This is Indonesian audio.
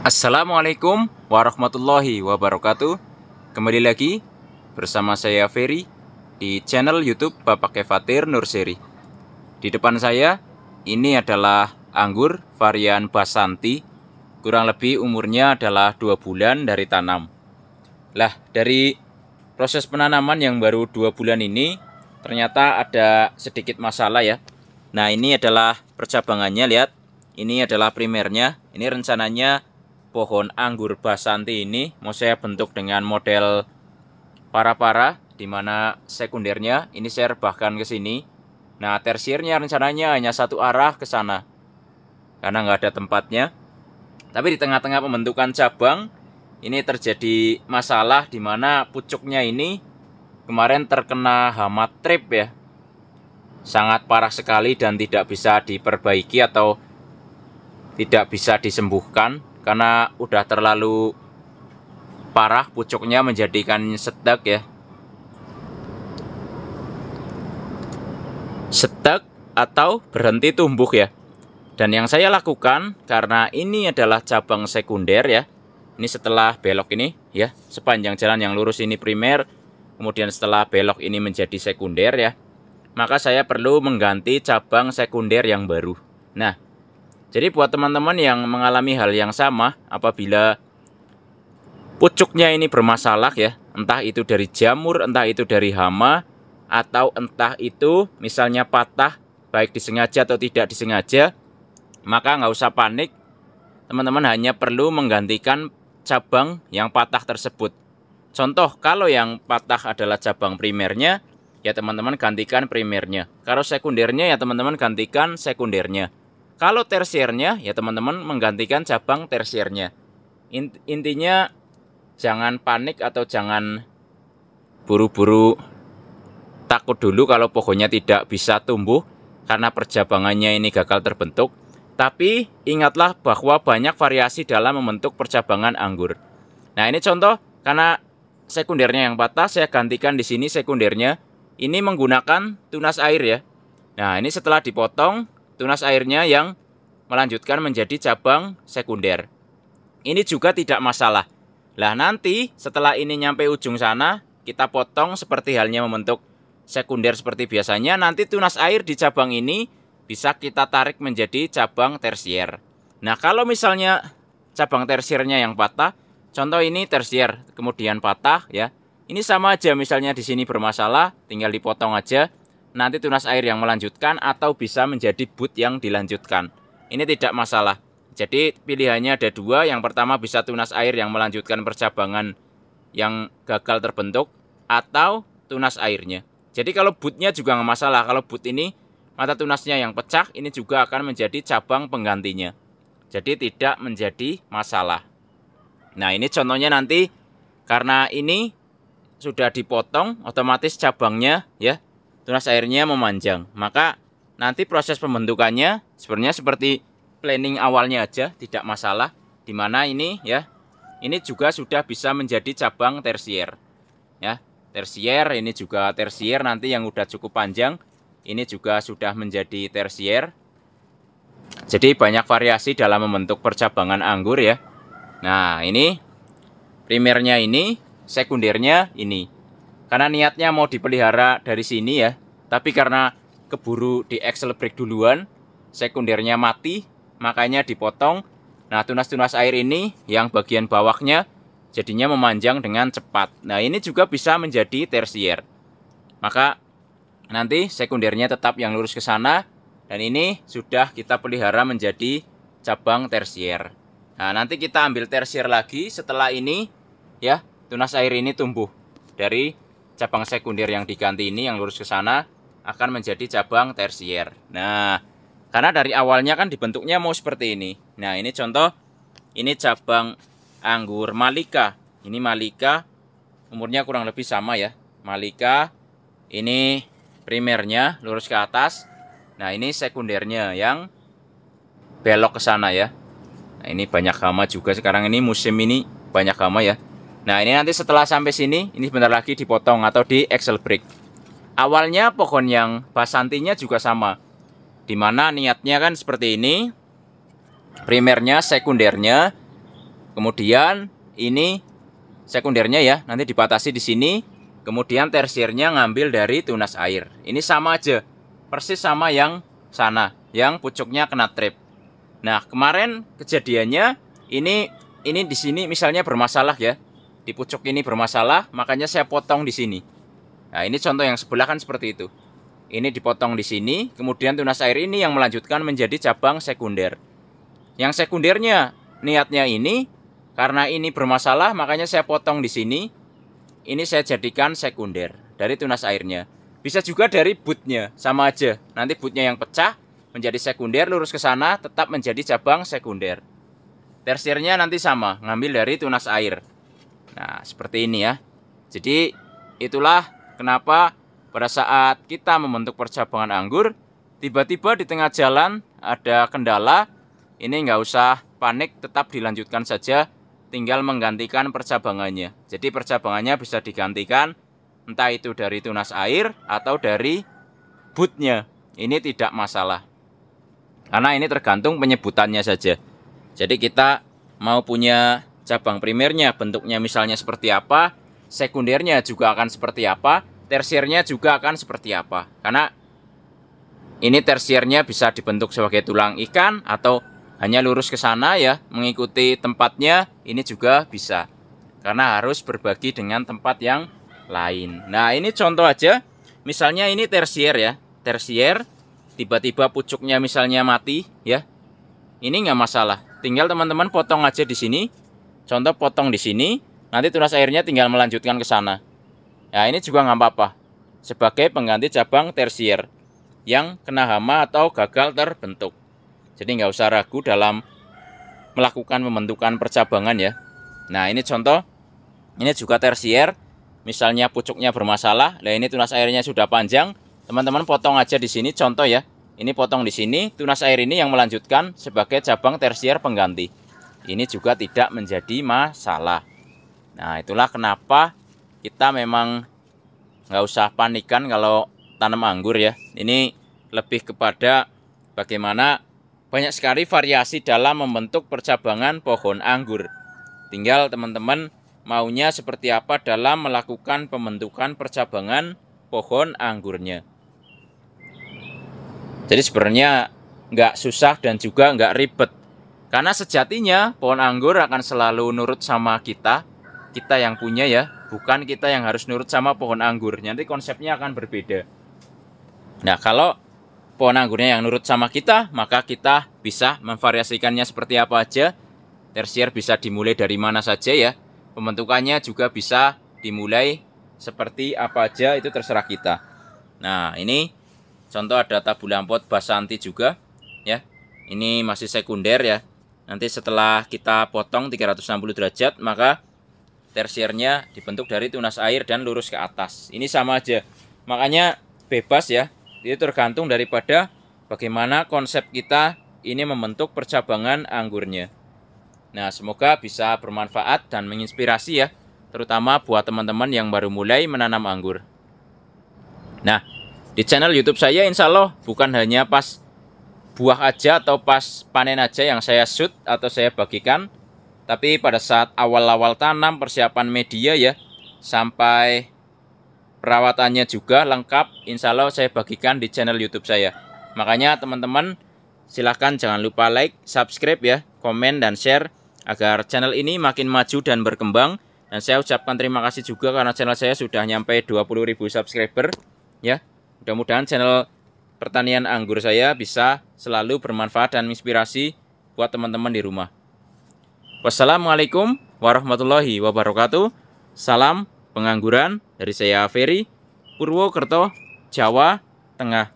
Assalamualaikum warahmatullahi wabarakatuh. Kembali lagi bersama saya Ferry di channel YouTube Bapak Kefatir Nurseri. Di depan saya ini adalah anggur varian Basanti. Kurang lebih umurnya adalah 2 bulan dari tanam. Lah, dari proses penanaman yang baru 2 bulan ini ternyata ada sedikit masalah ya. Nah, ini adalah percabangannya, lihat. Ini adalah primernya. Ini rencananya pohon anggur Basanti ini mau saya bentuk dengan model para-para, dimana sekundernya ini saya rebahkan ke sini. Nah, tersiernya rencananya hanya satu arah ke sana karena nggak ada tempatnya. Tapi di tengah-tengah pembentukan cabang ini terjadi masalah di mana pucuknya ini kemarin terkena hama trip ya. Sangat parah sekali dan tidak bisa diperbaiki atau tidak bisa disembuhkan karena udah terlalu parah pucuknya, menjadikan stuck ya. Stuck atau berhenti tumbuh ya. Dan yang saya lakukan, karena ini adalah cabang sekunder ya. Ini setelah belok ini ya, sepanjang jalan yang lurus ini primer, kemudian setelah belok ini menjadi sekunder ya. Maka saya perlu mengganti cabang sekunder yang baru. Nah, jadi buat teman-teman yang mengalami hal yang sama, apabila pucuknya ini bermasalah ya, entah itu dari jamur, entah itu dari hama, atau entah itu misalnya patah, baik disengaja atau tidak disengaja, maka nggak usah panik. Teman-teman hanya perlu menggantikan cabang yang patah tersebut. Contoh, kalau yang patah adalah cabang primernya, ya teman-teman gantikan primernya. Kalau sekundernya, ya teman-teman gantikan sekundernya. Kalau tersiernya, ya teman-teman menggantikan cabang tersiernya. Intinya jangan panik atau jangan buru-buru takut dulu kalau pohonnya tidak bisa tumbuh karena percabangannya ini gagal terbentuk. Tapi ingatlah bahwa banyak variasi dalam membentuk percabangan anggur. Nah, ini contoh karena sekundernya yang patah, saya gantikan di sini sekundernya. Ini menggunakan tunas air ya. Nah, ini setelah dipotong, tunas airnya yang melanjutkan menjadi cabang sekunder. Ini juga tidak masalah. Lah, nanti setelah ini nyampe ujung sana, kita potong seperti halnya membentuk sekunder seperti biasanya. Nanti tunas air di cabang ini bisa kita tarik menjadi cabang tersier. Nah, kalau misalnya cabang tersiernya yang patah, contoh ini tersier, kemudian patah ya. Ini sama aja, misalnya di sini bermasalah, tinggal dipotong aja. Nanti tunas air yang melanjutkan atau bisa menjadi bud yang dilanjutkan. Ini tidak masalah. Jadi pilihannya ada dua. Yang pertama bisa tunas air yang melanjutkan percabangan yang gagal terbentuk atau tunas airnya. Jadi kalau budnya juga nggak masalah. Kalau bud ini mata tunasnya yang pecah, ini juga akan menjadi cabang penggantinya. Jadi tidak menjadi masalah. Nah, ini contohnya nanti karena ini sudah dipotong, otomatis cabangnya ya, tunas airnya memanjang. Maka nanti proses pembentukannya sebenarnya seperti planning awalnya aja, tidak masalah. Dimana ini ya, ini juga sudah bisa menjadi cabang tersier. Ya, tersier, ini juga tersier nanti yang udah cukup panjang. Ini juga sudah menjadi tersier. Jadi banyak variasi dalam membentuk percabangan anggur ya. Nah, ini primernya ini, sekundernya ini. Karena niatnya mau dipelihara dari sini ya, tapi karena keburu di Excel break duluan, sekundernya mati, makanya dipotong. Nah, tunas-tunas air ini yang bagian bawahnya jadinya memanjang dengan cepat. Nah, ini juga bisa menjadi tersier. Maka nanti sekundernya tetap yang lurus ke sana, dan ini sudah kita pelihara menjadi cabang tersier. Nah, nanti kita ambil tersier lagi setelah ini ya, tunas air ini tumbuh dari cabang sekunder yang diganti ini yang lurus ke sana akan menjadi cabang tersier. Nah, karena dari awalnya kan dibentuknya mau seperti ini. Nah, ini contoh, ini cabang anggur Malika. Ini Malika, umurnya kurang lebih sama ya. Malika, ini primernya lurus ke atas. Nah, ini sekundernya yang belok ke sana ya. Nah, ini banyak hama juga sekarang ini, musim ini banyak hama ya. Nah, ini nanti setelah sampai sini, ini sebentar lagi dipotong atau di Excel break. Awalnya pohon yang Basantinya juga sama. Dimana niatnya kan seperti ini. Primernya, sekundernya. kemudian ini sekundernya ya, nanti dibatasi di sini. Kemudian tersiernya ngambil dari tunas air. Ini sama aja, persis sama yang sana, yang pucuknya kena trip. Nah, kemarin kejadiannya ini di sini misalnya bermasalah ya. Di pucuk ini bermasalah, makanya saya potong di sini. Nah, ini contoh yang sebelah kan seperti itu. Ini dipotong di sini, kemudian tunas air ini yang melanjutkan menjadi cabang sekunder. Yang sekundernya niatnya ini, karena ini bermasalah, makanya saya potong di sini. Ini saya jadikan sekunder dari tunas airnya. Bisa juga dari bootnya, sama aja. Nanti bootnya yang pecah menjadi sekunder, lurus ke sana, tetap menjadi cabang sekunder. Tersiernya nanti sama, ngambil dari tunas air. Nah, seperti ini ya. Jadi, itulah kenapa pada saat kita membentuk percabangan anggur, tiba-tiba di tengah jalan ada kendala, ini nggak usah panik, tetap dilanjutkan saja. Tinggal menggantikan percabangannya. Jadi percabangannya bisa digantikan entah itu dari tunas air atau dari bootnya. Ini tidak masalah. Karena ini tergantung penyebutannya saja. Jadi kita mau punya cabang primernya bentuknya misalnya seperti apa, sekundernya juga akan seperti apa, tersiernya juga akan seperti apa. Karena ini tersiernya bisa dibentuk sebagai tulang ikan atau hanya lurus ke sana ya, mengikuti tempatnya, ini juga bisa. Karena harus berbagi dengan tempat yang lain. Nah, ini contoh aja. Misalnya ini tersier ya. Tersier, tiba-tiba pucuknya misalnya mati ya. Ini nggak masalah. Tinggal teman-teman potong aja di sini. Contoh potong di sini, nanti tunas airnya tinggal melanjutkan ke sana. Nah, ini juga nggak apa-apa. Sebagai pengganti cabang tersier yang kena hama atau gagal terbentuk. Jadi nggak usah ragu dalam melakukan pembentukan percabangan ya. Nah, ini contoh. Ini juga tersier. Misalnya pucuknya bermasalah. Nah, ini tunas airnya sudah panjang. Teman-teman potong aja di sini contoh ya. Ini potong di sini. Tunas air ini yang melanjutkan sebagai cabang tersier pengganti. Ini juga tidak menjadi masalah. Nah, itulah kenapa kita memang nggak usah panikan kalau tanam anggur ya. Ini lebih kepada bagaimana banyak sekali variasi dalam membentuk percabangan pohon anggur. Tinggal teman-teman maunya seperti apa dalam melakukan pembentukan percabangan pohon anggurnya. Jadi sebenarnya nggak susah dan juga nggak ribet. Karena sejatinya pohon anggur akan selalu nurut sama kita yang punya ya. Bukan kita yang harus nurut sama pohon anggur. Nanti konsepnya akan berbeda. Nah, kalau pohon anggurnya yang nurut sama kita, maka kita bisa memvariasikannya seperti apa aja. Tersier bisa dimulai dari mana saja ya. Pembentukannya juga bisa dimulai seperti apa aja, itu terserah kita. Nah, ini contoh ada tabulampot basanti juga ya. Ini masih sekunder ya. Nanti setelah kita potong 360 derajat, maka tersiernya dibentuk dari tunas air dan lurus ke atas. Ini sama aja. Makanya bebas ya. Itu tergantung daripada bagaimana konsep kita ini membentuk percabangan anggurnya. Nah, semoga bisa bermanfaat dan menginspirasi ya, terutama buat teman-teman yang baru mulai menanam anggur. Nah, di channel YouTube saya insya Allah bukan hanya pas buah aja atau pas panen aja yang saya shoot atau saya bagikan, tapi pada saat awal-awal tanam, persiapan media ya, sampai perawatannya juga lengkap, insya Allah saya bagikan di channel YouTube saya. Makanya teman-teman silahkan jangan lupa like, subscribe ya, komen dan share agar channel ini makin maju dan berkembang. Dan saya ucapkan terima kasih juga karena channel saya sudah nyampe 20.000 subscriber ya. Mudah-mudahan channel pertanian anggur saya bisa selalu bermanfaat dan inspirasi buat teman-teman di rumah. Wassalamualaikum warahmatullahi wabarakatuh. Salam pengangguran dari saya Ferry, Purwokerto, Jawa Tengah.